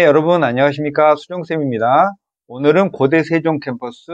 네, 여러분 안녕하십니까? 수정쌤입니다. 오늘은 고대 세종 캠퍼스,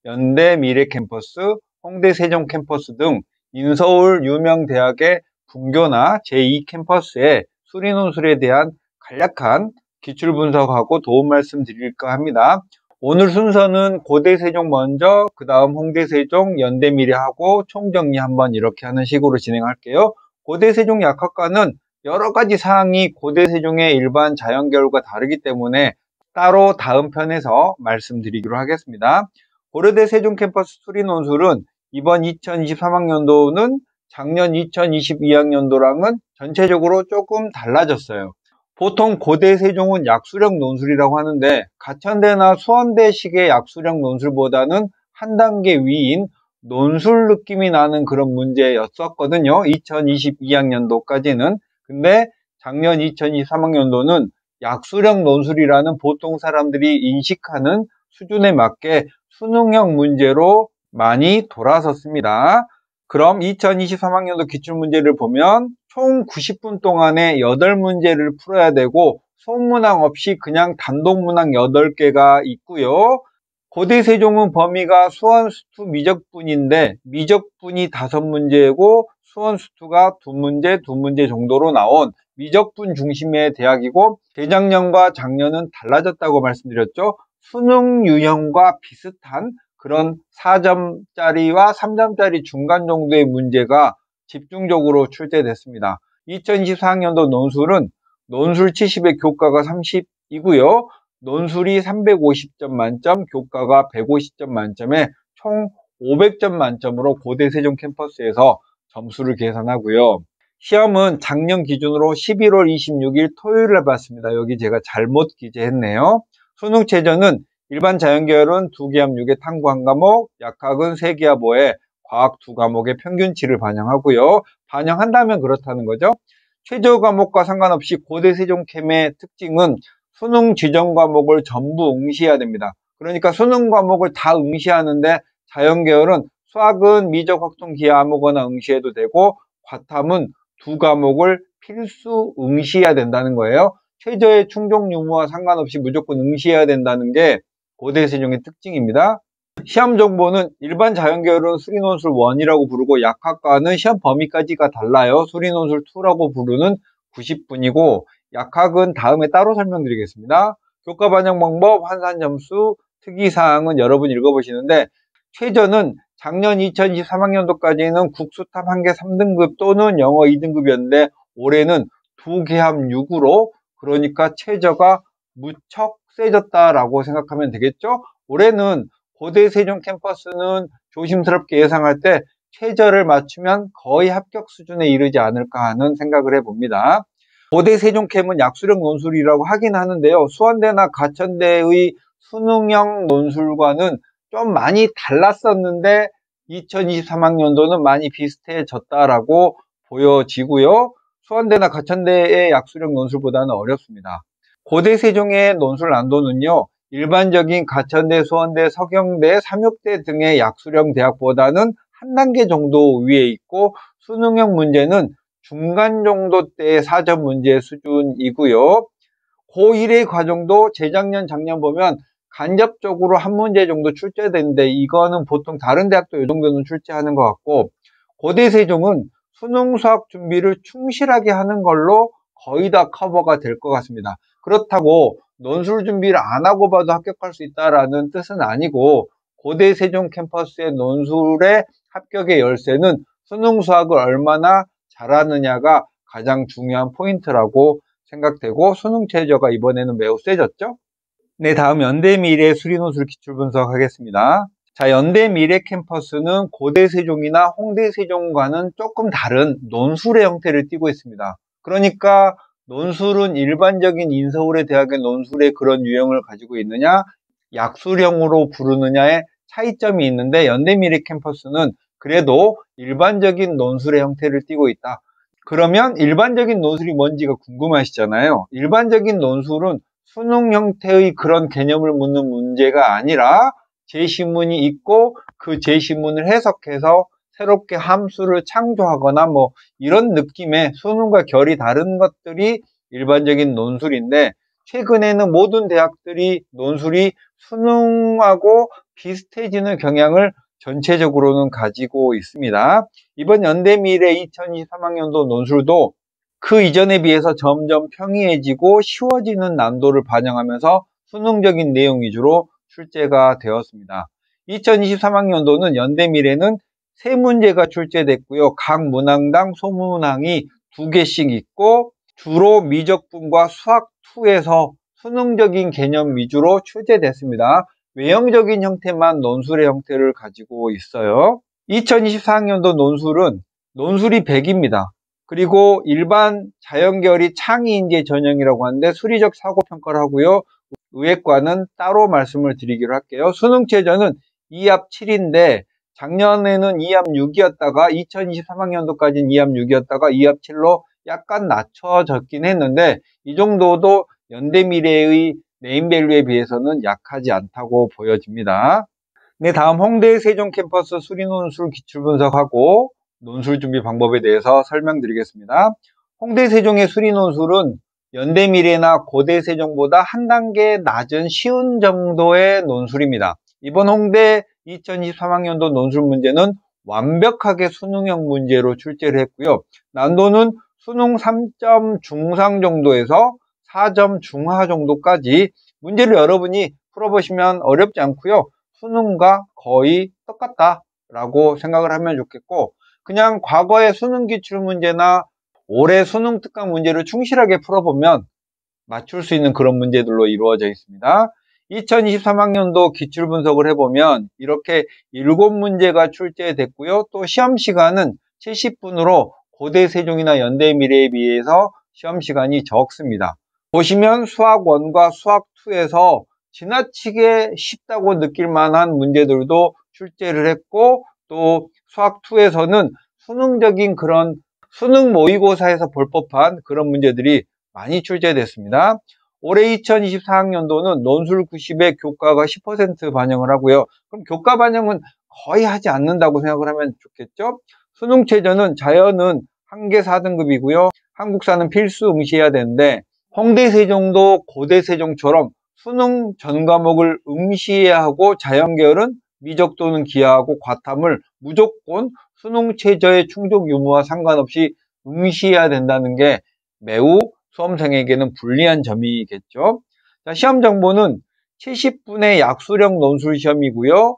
연대 미래 캠퍼스, 홍대 세종 캠퍼스 등 인서울 유명 대학의 분교나 제2 캠퍼스의 수리 논술에 대한 간략한 기출 분석하고 도움 말씀 드릴까 합니다. 오늘 순서는 고대 세종 먼저, 그 다음 홍대 세종, 연대 미래하고 총정리 한번 이렇게 하는 식으로 진행할게요. 고대 세종 약학과는 여러 가지 사항이 고대 세종의 일반 자연계열과 다르기 때문에 따로 다음 편에서 말씀드리기로 하겠습니다. 고려대 세종 캠퍼스 수리 논술은 이번 2023학년도는 작년 2022학년도랑은 전체적으로 조금 달라졌어요. 보통 고대 세종은 약수령 논술이라고 하는데 가천대나 수원대식의 약수령 논술보다는 한 단계 위인 논술 느낌이 나는 그런 문제였었거든요. 2022학년도까지는. 근데 작년 2023학년도는 약수령 논술이라는 보통 사람들이 인식하는 수준에 맞게 수능형 문제로 많이 돌아섰습니다. 그럼 2023학년도 기출문제를 보면 총 90분 동안에 8문제를 풀어야 되고 소문항 없이 그냥 단독문항 8개가 있고요. 고대 세종은 범위가 수원수투 미적분인데 미적분이 5문제고 수원수투가 2문제, 2문제 정도로 나온 미적분 중심의 대학이고 재작년과 작년은 달라졌다고 말씀드렸죠. 수능 유형과 비슷한 그런 4점짜리와 3점짜리 중간 정도의 문제가 집중적으로 출제됐습니다. 2024학년도 논술은 논술 70에 교과가 30이고요. 논술이 350점 만점, 교과가 150점 만점에 총 500점 만점으로 고대 세종 캠퍼스에서 점수를 계산하고요. 시험은 작년 기준으로 11월 26일 토요일에 봤습니다. 여기 제가 잘못 기재했네요. 수능 최저는 일반 자연계열은 2기합 6에 탐구 1과목, 약학은 3기합 5에 과학 2과목의 평균치를 반영하고요. 반영한다면 그렇다는 거죠. 최저 과목과 상관없이 고대 세종 캠의 특징은 수능 지정 과목을 전부 응시해야 됩니다. 그러니까 수능 과목을 다 응시하는데 자연계열은 수학은 미적, 확통, 기하 아무거나 응시해도 되고 과탐은 2과목을 필수 응시해야 된다는 거예요. 최저의 충족 유무와 상관없이 무조건 응시해야 된다는 게 고대 세종의 특징입니다. 시험 정보는 일반 자연계열은 수리논술 1이라고 부르고 약학과는 시험 범위까지가 달라요. 수리논술 2라고 부르는 90분이고 약학은 다음에 따로 설명드리겠습니다. 교과 반영 방법, 환산 점수, 특이사항은 여러분 읽어보시는데 최저는 작년 2023학년도까지는 국수탑 1개 3등급 또는 영어 2등급이었는데 올해는 2개합 6으로 그러니까 최저가 무척 세졌다라고 생각하면 되겠죠? 올해는 고대 세종 캠퍼스는 조심스럽게 예상할 때 최저를 맞추면 거의 합격 수준에 이르지 않을까 하는 생각을 해봅니다. 고대 세종캠은 약수령 논술이라고 하긴 하는데요. 수원대나 가천대의 수능형 논술과는 좀 많이 달랐었는데 2023학년도는 많이 비슷해졌다라고 보여지고요. 수원대나 가천대의 약수령 논술보다는 어렵습니다. 고대 세종의 논술 난도는요. 일반적인 가천대, 수원대, 서경대, 삼육대 등의 약수령 대학보다는 한 단계 정도 위에 있고 수능형 문제는 중간 정도 때의 4점 문제 수준이고요. 고1의 과정도 재작년, 작년 보면 간접적으로 한 문제 정도 출제되는데 이거는 보통 다른 대학도 이 정도는 출제하는 것 같고 고대 세종은 수능 수학 준비를 충실하게 하는 걸로 거의 다 커버가 될 것 같습니다. 그렇다고 논술 준비를 안 하고 봐도 합격할 수 있다라는 뜻은 아니고 고대 세종 캠퍼스의 논술의 합격의 열쇠는 수능 수학을 얼마나 잘하느냐가 가장 중요한 포인트라고 생각되고 수능 최저가 이번에는 매우 세졌죠? 네, 다음 연대미래 수리논술 기출 분석하겠습니다. 자, 연대미래 캠퍼스는 고대 세종이나 홍대 세종과는 조금 다른 논술의 형태를 띠고 있습니다. 그러니까 논술은 일반적인 인서울의 대학의 논술의 그런 유형을 가지고 있느냐, 약수령으로 부르느냐의 차이점이 있는데 연대미래 캠퍼스는 그래도 일반적인 논술의 형태를 띠고 있다. 그러면 일반적인 논술이 뭔지가 궁금하시잖아요. 일반적인 논술은 수능 형태의 그런 개념을 묻는 문제가 아니라 제시문이 있고 그 제시문을 해석해서 새롭게 함수를 창조하거나 뭐 이런 느낌의 수능과 결이 다른 것들이 일반적인 논술인데 최근에는 모든 대학들이 논술이 수능하고 비슷해지는 경향을 전체적으로는 가지고 있습니다. 이번 연대미래 2023학년도 논술도 그 이전에 비해서 점점 평이해지고 쉬워지는 난도를 반영하면서 수능적인 내용 위주로 출제가 되었습니다. 2023학년도는 연대미래는 3문제가 출제됐고요. 각 문항당 소문항이 2개씩 있고 주로 미적분과 수학2에서 수능적인 개념 위주로 출제됐습니다. 외형적인 형태만 논술의 형태를 가지고 있어요. 2024학년도 논술은 논술이 100입니다. 그리고 일반 자연계열이 창의인재 전형이라고 하는데 수리적 사고평가를 하고요. 의획과는 따로 말씀을 드리기로 할게요. 수능 최저는 2합 7인데 작년에는 2합 6이었다가 2023학년도까지는 2합 6이었다가 2합 7로 약간 낮춰졌긴 했는데 이 정도도 연대미래의 네임밸류에 비해서는 약하지 않다고 보여집니다. 네, 다음 홍대 세종 캠퍼스 수리논술 기출분석하고 논술 준비 방법에 대해서 설명드리겠습니다. 홍대 세종의 수리논술은 연대미래나 고대 세종보다 한 단계 낮은 쉬운 정도의 논술입니다. 이번 홍대 2023학년도 논술 문제는 완벽하게 수능형 문제로 출제를 했고요. 난도는 수능 3점 중상 정도에서 4점 중하 정도까지 문제를 여러분이 풀어보시면 어렵지 않고요. 수능과 거의 똑같다라고 생각을 하면 좋겠고 그냥 과거의 수능 기출 문제나 올해 수능 특강 문제를 충실하게 풀어보면 맞출 수 있는 그런 문제들로 이루어져 있습니다. 2023학년도 기출 분석을 해보면 이렇게 7문제가 출제됐고요. 또 시험 시간은 70분으로 고대 세종이나 연대 미래에 비해서 시험 시간이 적습니다. 보시면 수학 1과 수학 2에서 지나치게 쉽다고 느낄 만한 문제들도 출제를 했고 또 수학 2에서는 수능적인 그런 수능 모의고사에서 볼 법한 그런 문제들이 많이 출제됐습니다. 올해 2024학년도는 논술 90에 교과가 10% 반영을 하고요. 그럼 교과 반영은 거의 하지 않는다고 생각을 하면 좋겠죠? 수능 최저는 자연은 한개 4등급이고요. 한국사는 필수 응시해야 되는데 홍대 세종도 고대 세종처럼 수능 전 과목을 응시해야 하고 자연계열은 미적 또는 기하하고 과탐을 무조건 수능 최저의 충족 유무와 상관없이 응시해야 된다는 게 매우 수험생에게는 불리한 점이겠죠. 자, 시험 정보는 70분의 약수령 논술 시험이고요.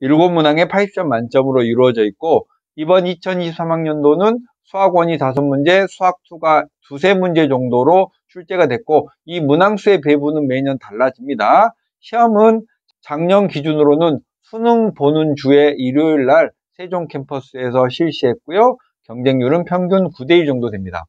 7문항에 80점 만점으로 이루어져 있고 이번 2023학년도는 수학원이 5문제, 수학2가 2~3문제 정도로 출제가 됐고 이 문항수의 배분은 매년 달라집니다. 시험은 작년 기준으로는 수능 보는 주에 일요일 날 세종 캠퍼스에서 실시했고요. 경쟁률은 평균 9대1 정도 됩니다.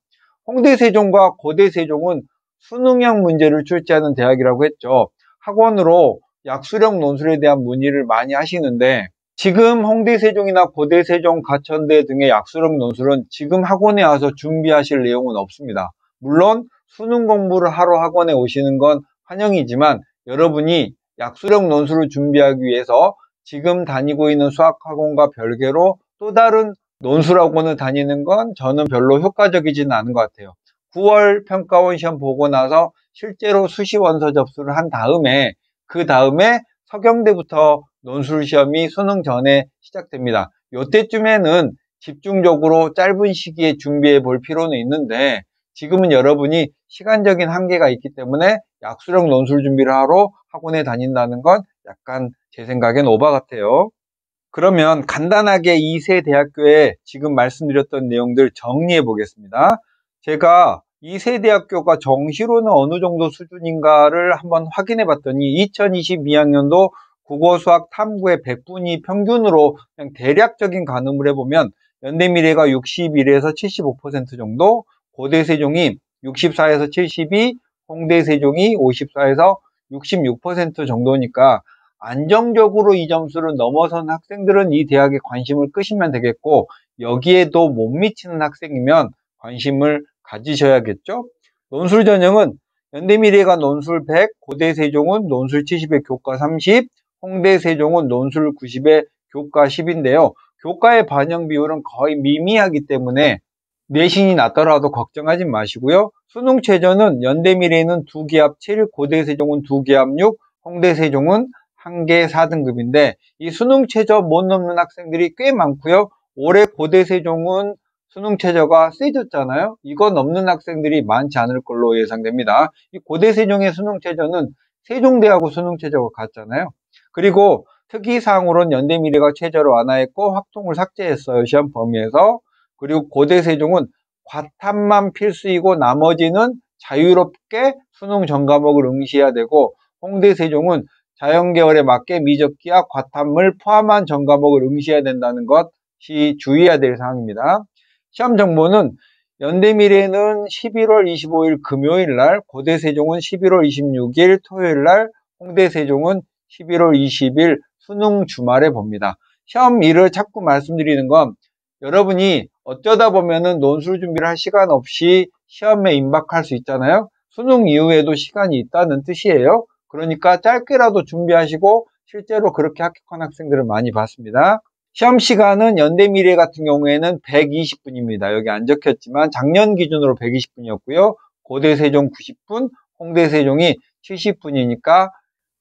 홍대 세종과 고대 세종은 수능형 문제를 출제하는 대학이라고 했죠. 학원으로 약수령 논술에 대한 문의를 많이 하시는데 지금 홍대 세종이나 고대 세종 가천대 등의 약수령 논술은 지금 학원에 와서 준비하실 내용은 없습니다. 물론 수능 공부를 하러 학원에 오시는 건 환영이지만 여러분이 약수령 논술을 준비하기 위해서 지금 다니고 있는 수학학원과 별개로 또 다른 논술학원을 다니는 건 저는 별로 효과적이지는 않은 것 같아요. 9월 평가원 시험 보고 나서 실제로 수시 원서 접수를 한 다음에 그 다음에 서경대부터 논술 시험이 수능 전에 시작됩니다. 이때쯤에는 집중적으로 짧은 시기에 준비해 볼 필요는 있는데 지금은 여러분이 시간적인 한계가 있기 때문에 약수령 논술 준비를 하러 학원에 다닌다는 건 약간 제 생각엔 오바 같아요. 그러면 간단하게 이 세 대학교에 지금 말씀드렸던 내용들 정리해 보겠습니다. 제가 이 세 대학교가 정시로는 어느 정도 수준인가를 한번 확인해 봤더니 2022학년도 국어, 수학, 탐구의 100분위 평균으로 그냥 대략적인 가늠을 해보면 연대미래가 61에서 75% 정도, 고대 세종이 64에서 72, 홍대 세종이 54에서 66% 정도니까 안정적으로 이 점수를 넘어선 학생들은 이 대학에 관심을 끄시면 되겠고 여기에도 못 미치는 학생이면 관심을 가지셔야겠죠. 논술 전형은 연대미래가 논술 100, 고대 세종은 논술 70에 교과 30, 홍대 세종은 논술 90에 교과 10인데요. 교과의 반영 비율은 거의 미미하기 때문에 내신이 낮더라도 걱정하지 마시고요. 수능 최저는 연대미래는 2개 합 7, 고대세종은 2개 합 6, 홍대세종은 1개 4등급인데 이 수능 최저 못 넘는 학생들이 꽤 많고요. 올해 고대세종은 수능 최저가 세졌잖아요. 이거 넘는 학생들이 많지 않을 걸로 예상됩니다. 이 고대세종의 수능 최저는 세종대하고 수능 최저가 같잖아요. 그리고 특이사항으로는 연대미래가 최저를 완화했고 확통을 삭제했어요. 시험 범위에서. 그리고 고대세종은 과탐만 필수이고 나머지는 자유롭게 수능 전 과목을 응시해야 되고 홍대세종은 자연계열에 맞게 미적기와 과탐을 포함한 전 과목을 응시해야 된다는 것이 주의해야 될 사항입니다. 시험 정보는 연대미래는 11월 25일 금요일 날, 고대세종은 11월 26일 토요일 날, 홍대세종은 11월 20일 수능 주말에 봅니다. 시험일을 자꾸 말씀드리는 건 여러분이 어쩌다 보면은 논술 준비를 할 시간 없이 시험에 임박할 수 있잖아요. 수능 이후에도 시간이 있다는 뜻이에요. 그러니까 짧게라도 준비하시고 실제로 그렇게 합격한 학생들을 많이 봤습니다. 시험 시간은 연대미래 같은 경우에는 120분입니다. 여기 안 적혔지만 작년 기준으로 120분이었고요. 고대세종 90분, 홍대세종이 70분이니까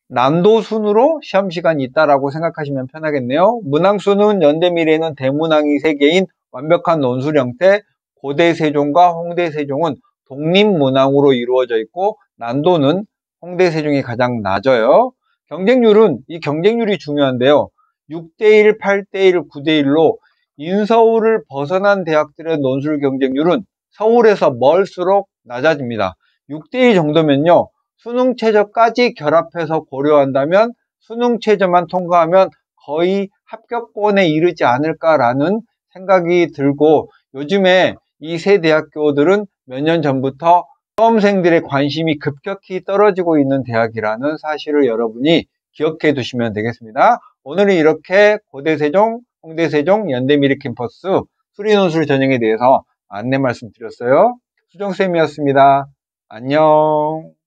난도 순으로 시험 시간이 있다라고 생각하시면 편하겠네요. 문항수는 연대미래는 대문항이 3개인 완벽한 논술 형태, 고대세종과 홍대세종은 독립문항으로 이루어져 있고 난도는 홍대세종이 가장 낮아요. 경쟁률은 이 경쟁률이 중요한데요. 6대1, 8대1, 9대1로 인서울을 벗어난 대학들의 논술 경쟁률은 서울에서 멀수록 낮아집니다. 6대1 정도면요. 수능 최저까지 결합해서 고려한다면 수능 최저만 통과하면 거의 합격권에 이르지 않을까라는 생각이 들고 요즘에 이 세 대학교들은 몇 년 전부터 수험생들의 관심이 급격히 떨어지고 있는 대학이라는 사실을 여러분이 기억해 두시면 되겠습니다. 오늘은 이렇게 고대세종, 홍대세종, 연대미래 캠퍼스 수리논술 전형에 대해서 안내 말씀드렸어요. 수정쌤이었습니다. 안녕.